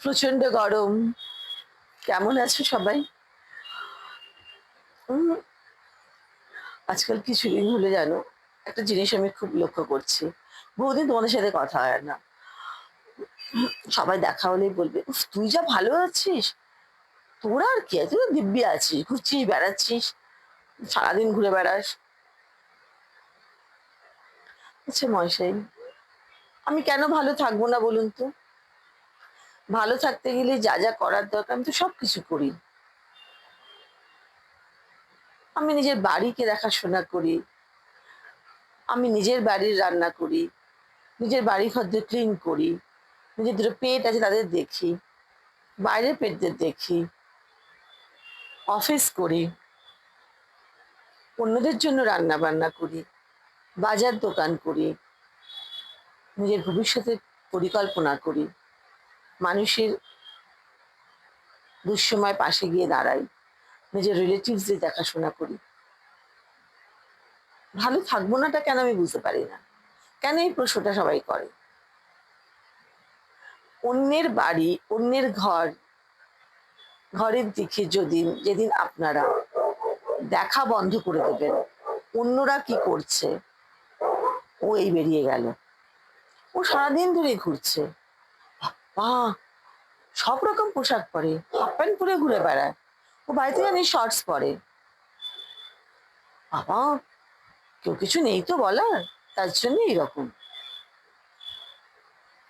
প্রচন্ড গরম। কেমন আছো সবাই? উম, আজকাল কিছুদিন হলে জানো, একটা জিনিস আমি খুব লক্ষ্য করছি। বহুদিন তোমাদের সাথে কথা হয় না। সবাই দেখা হলেই বলবে, "উফ, তুই যা ভালো আছিস, তোর আর কি আছে? তুই তো দিব্যি আছিস, ঘুরছিস, বেড়াচ্ছিস, সারাদিন ঘুরে বেড়াস।" আচ্ছা মশাই, আমি কেন ভালো থাকবো না বলুন তো? ভালো থাকতে গেলে যা যা করার দরকার আমি তো সবকিছু করি। আমি নিজের বাড়িকে দেখাশোনা করি, আমি নিজের বাড়ির রান্না করি, নিজের বাড়ি ঘর ক্লিন করি, নিজের দুটো পেট আছে তাদের দেখি, বাইরের পেটদের দেখি, অফিস করি, অন্যদের জন্য রান্না বান্না করি, বাজার দোকান করি, নিজের ভবিষ্যতের পরিকল্পনা করি, মানুষের দুঃসময় পাশে গিয়ে দাঁড়াই, নিজের রিলেটিভসদের দেখাশোনা করি। ভালো থাকবো নাটা কেন আমি বুঝতে পারি না। কেন এই প্রশ্নটা সবাই করে? অন্যের বাড়ি, অন্যের ঘর, ঘরের দিকে যেদিন আপনারা দেখা বন্ধ করে দেবেন, অন্যরা কি করছে, ও এই বেরিয়ে গেল, ও সারাদিন ধরে ঘুরছে, বাহ, সব রকম পোশাক পরে, হাফ প্যান্ট পরে ঘুরে বেড়ায়, ও বাড়িতে জানি শর্টস পরে, বাবা, কেউ কিছু নেই তো বলার, তার জন্য এরকম।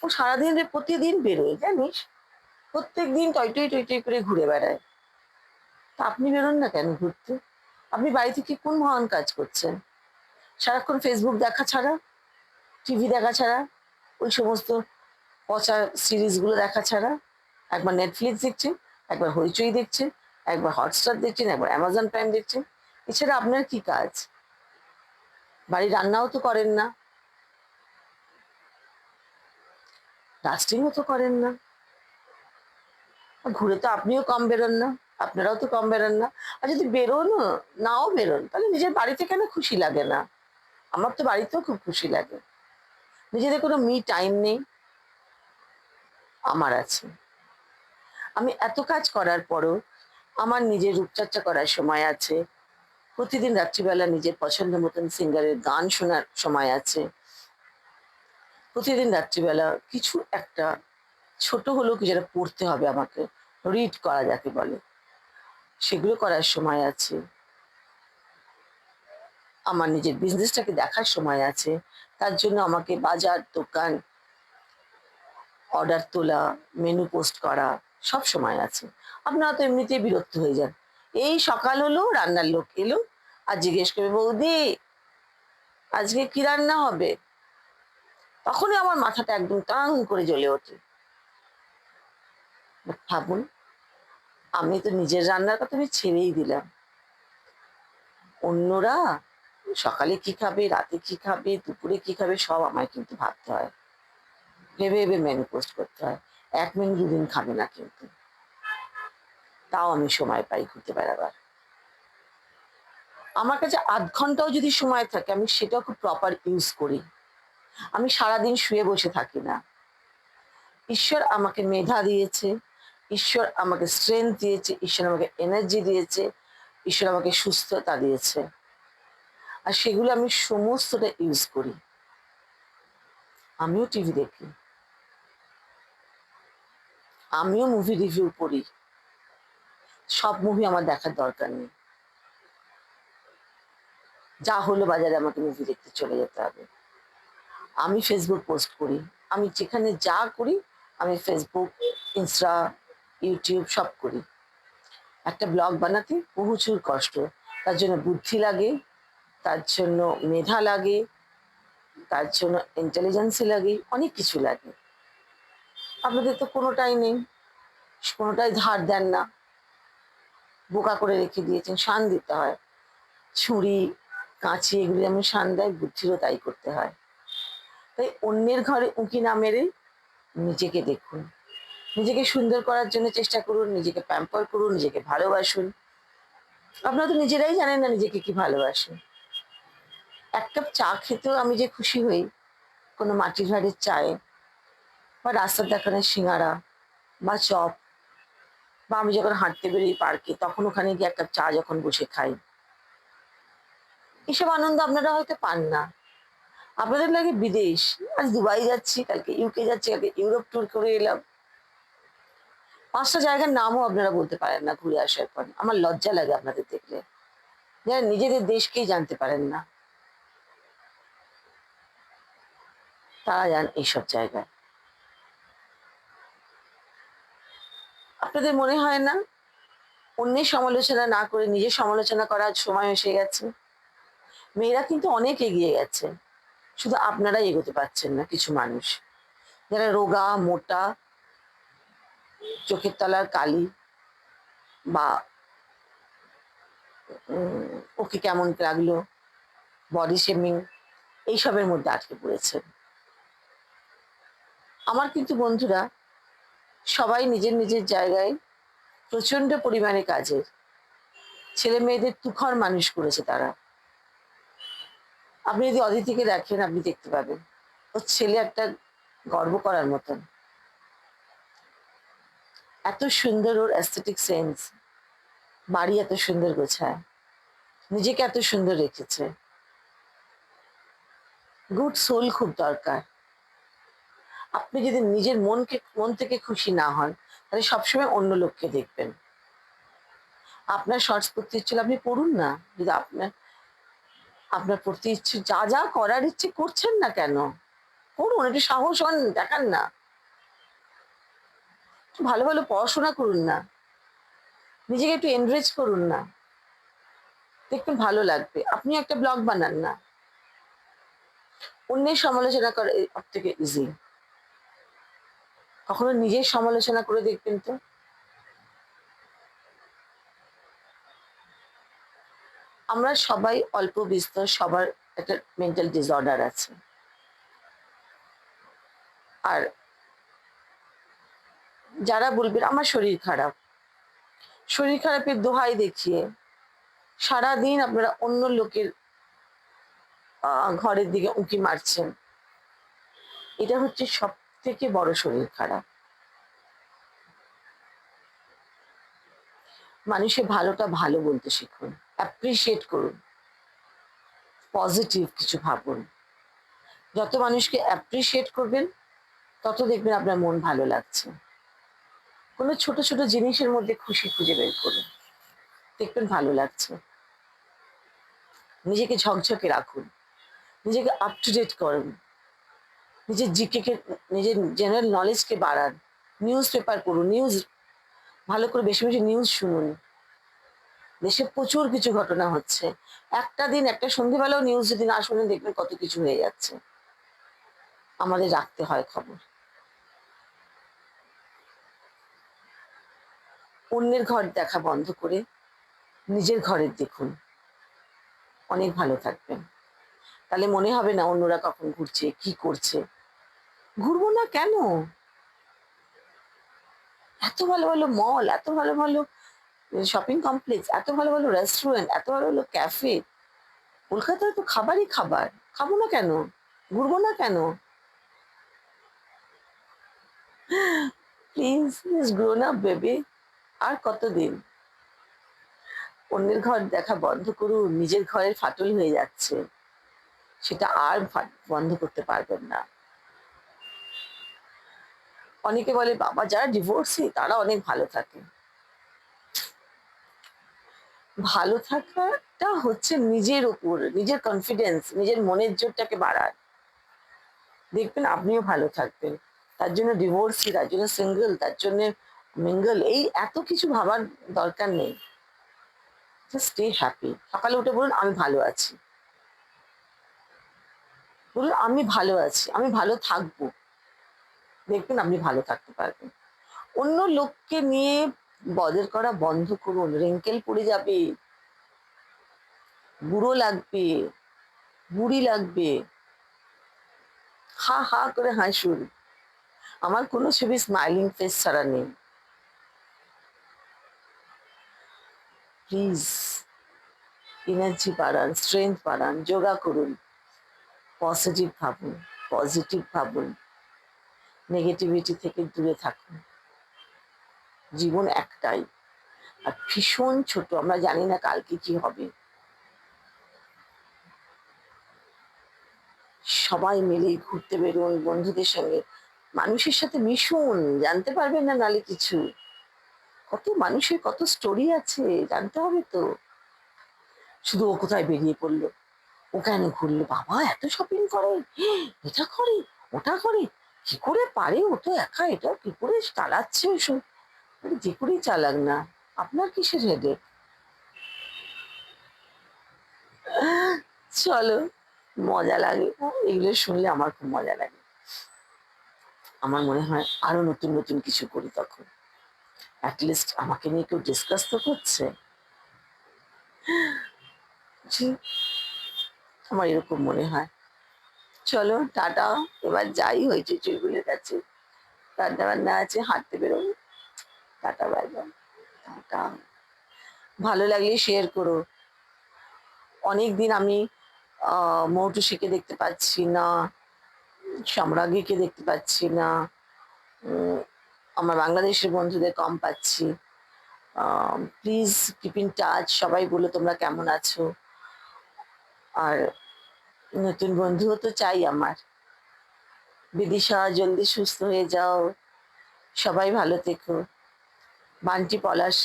ও সারাদিন প্রতিদিন বেরোয় জানিস, প্রত্যেক দিন টই টই টই টই করে ঘুরে বেড়ায়। তা আপনি বেরোন না কেন ঘুরতে? আপনি বাড়ি থেকে কোন মহান কাজ করছেন? সারাক্ষণ ফেসবুক দেখা ছাড়া, টিভি দেখা ছাড়া, ওই সমস্ত পচা সিরিজগুলো দেখা ছাড়া। একবার নেটফ্লিক্স দেখছেন, একবার হইচই দেখছেন, একবার হটস্টার দেখছেন, একবার অ্যামাজন প্রাইম দেখছেন। এছাড়া আপনার কি কাজ? বাড়ির রান্নাও তো করেন না, ডাস্টিংও তো করেন না, আর ঘুরে তো আপনিও কম বেরোন না, আপনারাও তো কম বেরোন না। আর যদি বেরোন, নাও বেরোন, তাহলে নিজের বাড়িতে কেন খুশি লাগে না? আমার তো বাড়িতেও খুব খুশি লাগে। নিজেদের কোনো মি টাইম নেই, আমার আছে। আমি এত কাজ করার পরও আমার নিজের রূপচর্চা করার সময় আছে, প্রতিদিন রাত্রিবেলা নিজের পছন্দ মতন সিঙ্গারের গান শোনার সময় আছে, প্রতিদিন রাত্রিবেলা কিছু একটা ছোট হলেও কি যেটা পড়তে হবে আমাকে, রিড করা যাকে বলে, সেগুলো করার সময় আছে, আমার নিজের বিজনেসটাকে দেখার সময় আছে। তার জন্য আমাকে বাজার দোকান, অর্ডার তোলা, মেনু পোস্ট করা, সব সময় আছে। আপনারা তো এমনিতেই বিরক্ত হয়ে যান। এই সকাল হলো, রান্নার লোক এলো, আর জিজ্ঞেস করবে, বৌদি আজকে কি রান্না হবে? তখনই আমার মাথাটা একদম টাং করে জ্বলে ওঠে। ভাবুন, আমি তো নিজের রান্নার কথা আমি ছেড়েই দিলাম, অন্যরা সকালে কি খাবে, রাতে কি খাবে, দুপুরে কি খাবে, সব আমায় কিন্তু ভাবতে হয়, ভেবে ভেবে মেনু পোস্ট করতে হয়। এক মেনু দুদিন খাবে না কিন্তু, তাও আমি সময় পাই ঘুরতে বেড়াবার। আমার কাছে আধ ঘন্টাও যদি সময় থাকে, আমি সেটাও খুব প্রপার ইউজ করি। আমি সারাদিন শুয়ে বসে থাকি না। ঈশ্বর আমাকে মেধা দিয়েছে, ঈশ্বর আমাকে স্ট্রেংথ দিয়েছে, ঈশ্বর আমাকে এনার্জি দিয়েছে, ঈশ্বর আমাকে সুস্থতা দিয়েছে, আর সেগুলো আমি সমস্তটা ইউজ করি। আমিও টিভি দেখি, আমিও মুভি রিভিউ করি। সব মুভি আমার দেখার দরকার নেই, যা হলো বাজারে আমাকে মুভি দেখতে চলে যেতে হবে। আমি ফেসবুক পোস্ট করি, আমি যেখানে যা করি, আমি ফেসবুক, ইনস্টা, ইউটিউব সব করি। একটা ব্লগ বানাতে প্রচুর কষ্ট, তার জন্য বুদ্ধি লাগে, তার জন্য মেধা লাগে, তার জন্য ইন্টেলিজেন্সি লাগে, অনেক কিছু লাগে। আপনাদের তো কোনোটাই নেই, কোনোটাই ধার দেন না, বোকা করে রেখে দিয়েছেন, শান দিতে হয়। ছুরি, কাঁচি এগুলি যেমন শান দেয়, বুদ্ধিরও তাই করতে হয়। তাই অন্যের ঘরে উঁকি না মেরে নিজেকে দেখুন, নিজেকে সুন্দর করার জন্য চেষ্টা করুন, নিজেকে প্যাম্পার করুন, নিজেকে ভালোবাসুন। আপনারা তো নিজেরাই জানেন না নিজেকে কি ভালোবাসেন। এক কাপ চা খেতেও আমি যে খুশি হই, কোনো মাটির ভাঁড়ের চায়ে, বা রাস্তার দেখানো সিঙ্গারা, বা চপ, বা আমি যখন হাঁটতে বেরোই পার্কে তখন ওখানে গিয়ে এক কাপ চা যখন বসে খাই, এসব আনন্দ আপনারা হয়তো পান না। আপনাদের লাগে বিদেশ, আজ দুবাই যাচ্ছি, কালকে ইউকে যাচ্ছি, কালকে ইউরোপ ট্যুর করে এলাম, 5টা জায়গার নামও আপনারা বলতে পারেন না ঘুরে আসার পর। আমার লজ্জা লাগে আপনাদের দেখলে, যারা নিজেদের দেশকেই জানতে পারেন না, তারা যান এইসব জায়গায়। আপনাদের মনে হয় না অন্যের সমালোচনা না করে নিজের সমালোচনা করার সময় এসে গেছে? মেয়েরা কিন্তু অনেক এগিয়ে গেছে, শুধু আপনারাই এগোতে পারছেন না। কিছু মানুষ যারা রোগা মোটা, চোখের তলার কালি, বা ওকে কেমন লাগলো, বডি শেমিং, এইসবের মধ্যে আটকে পড়েছে। আমার কিন্তু বন্ধুরা সবাই নিজের নিজের জায়গায় প্রচন্ড পরিমাণে কাজের, ছেলে মেয়েদের তুখর মানুষ করেছে তারা। আপনি যদি অদিতিকে দেখেন, আপনি দেখতে পাবেন ওর ছেলে একটা গর্ব করার মতন, এত সুন্দর ওর অ্যাস্থেটিক সেন্স, বাড়ি এত সুন্দর গোছায়, নিজেকে এত সুন্দর রেখেছে। গুড সোল খুব দরকার। আপনি যদি নিজের মন থেকে খুশি না হন, তাহলে সবসময় অন্য লোককে দেখবেন। আপনার শর্টস পড়তে ইচ্ছে আপনি পড়ুন না, যদি আপনার আপনার পড়তে ইচ্ছে, যা যা করার ইচ্ছে করছেন না কেন, করুন, একটু সাহস হন, দেখান না, একটু ভালো ভালো পড়াশোনা করুন না, নিজেকে একটু এনরিচ করুন না, দেখবেন ভালো লাগবে। আপনি একটা ব্লগ বানান না, অন্যের সমালোচনা করা এর থেকে ইজি। কখনো নিজের সমালোচনা করে দেখবেন তো। আমরা সবাই অল্প বিস্তর, সবার একটা মেন্টাল ডিসঅর্ডার আছে। আর যারা বলবেন আমার শরীর খারাপ, শরীর খারাপের দোহাই দেখিয়ে সারাদিন আপনারা অন্য লোকের ঘরের দিকে উঁকি মারছেন, এটা হচ্ছে সব থেকে বড় শরীর খারাপ। মানুষের ভালোটা ভালো বলতে শিখুন, অ্যাপ্রিসিয়েট করুন, পজিটিভ কিছু ভাবুন। যত মানুষকে অ্যাপ্রিসিয়েট করবেন, তত দেখবেন আপনার মন ভালো লাগছে। কোনো ছোট ছোট জিনিসের মধ্যে খুশি খুঁজে বের করুন, দেখবেন ভালো লাগছে। নিজেকে ঝকঝকে রাখুন, নিজেকে আপ টু ডেট করুন, নিজের নিজের জেনারেল নলেজকে বাড়ান, নিউজ পেপার পড়ুন, নিউজ ভালো করে বেশি বেশি নিউজ শুনুন। দেশে প্রচুর কিছু ঘটনা হচ্ছে, একটা দিন একটা সন্ধ্যেবেলাও নিউজ যদি না শুনেন, দেখবেন কত কিছু হয়ে যাচ্ছে। আমাদের রাখতে হয় খবর। অন্যের ঘর দেখা বন্ধ করে নিজের ঘরের দেখুন, অনেক ভালো থাকবেন। তাহলে মনে হবে না অন্যরা কখন ঘুরছে কি করছে। ঘুরবো না কেন? এত ভালো ভালো মল, এত ভালো ভালো শপিং কমপ্লেক্স, এত ভালো ভালো রেস্টুরেন্ট, এত ভালো ভালো ক্যাফে, কলকাতায় তো খাবারই খাবার। খাবো না কেন? ঘুরবো না কেন? Please please grown up baby. আর কতদিন? অন্যের ঘর দেখা বন্ধ করুন, নিজের ঘরের ফাটল হয়ে যাচ্ছে, সেটা আর বন্ধ করতে পারবেন না। অনেকে বলে বাবা যারা ডিভোর্সি তারা অনেক ভালো থাকে। ভালো থাকাটা হচ্ছে নিজের উপর, নিজের কনফিডেন্স, নিজের মনের জোরটাকে বাড়ায়, দেখবেন আপনিও ভালো থাকবেন। তার জন্য ডিভোর্সি, তার জন্য সিঙ্গেল, তার জন্য মিঙ্গল, এই এত কিছু ভাবার দরকার নেই। Just stay happy. সকালে উঠে বলুন আমি ভালো আছি, বলুন আমি ভালো আছি, আমি ভালো থাকবো, দেখবেন আপনি ভালো থাকতে পারবেন। অন্য লোককে নিয়ে বদের করা বন্ধ করুন, রিঙ্কেল পড়ে যাবে, বুড়ো লাগবে, বুড়ি লাগবে, হা হা করে হাসুন। আমার কোনো ছবি স্মাইলিং ফেস ছাড়া নেই। প্লিজ এনার্জি বাড়ান, স্ট্রেংথ বাড়ান, যোগা করুন, পজিটিভ ভাবুন, পজিটিভ ভাবুন, নেগেটিভিটি থেকে দূরে থাকুন। জীবন একটাই, আর ভীষণ ছোট, আমরা জানি না কালকে কি হবে। সবাই মিলে ঘুরতে বেরোন বন্ধুদের সঙ্গে, মানুষের সাথে মিশুন, জানতে পারবেন না নালে কিছু। কত মানুষের কত স্টোরি আছে, জানতে হবে তো। শুধু ও কোথায় বেরিয়ে পড়লো, ও কেন ঘুরলো, বাবা এত শপিং করে, এটা করে, ওটা করে, কি করে পারে, ও তো একা, এটা কি করে চালাচ্ছে ওসব। আরে যে করেই চালাক না, আপনার কিসের হেডেক। চলো, মজা লাগে, এগুলো শুনলে আমার খুব মজা লাগে। আমার মনে হয় আরো নতুন নতুন কিছু করি তখন, অ্যাটলিস্ট আমাকে নিয়ে কেউ ডিসকাস তো করছে। জি, আমার এরকম মনে হয়। চলো টাটা, এবার যাই হয়েছে চুলগুলোর কাছে, রান্না বান্না আছে, হাঁটতে বেরোবো। Tata, bye bye. টাটা। ভালো লাগলে শেয়ার করো। অনেকদিন আমি মৌটুসিকে দেখতে পাচ্ছি না, সম্রাজ্ঞীকে দেখতে পাচ্ছি না, উম, আমার বাংলাদেশের বন্ধুদের কম পাচ্ছি। প্লিজ কিপ ইন টাচ, সবাই বলো তোমরা কেমন আছো। আর নতুন বন্ধুও তো চাই আমার। বিদিশা, জলদি সুস্থ হয়ে যাও, সবাই ভালো থেকো। বান্টি, পলাশ,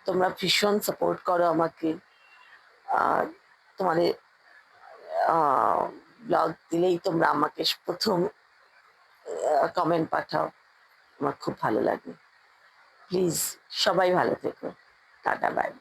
তোমরা ভীষণ সাপোর্ট করো আমাকে। আর তোমাদের ব্লগ দিলেই তোমরা আমাকে প্রথম কমেন্ট পাঠাও, আমার খুব ভালো লাগে। প্লিজ সবাই ভালো থেকো। Tata, by.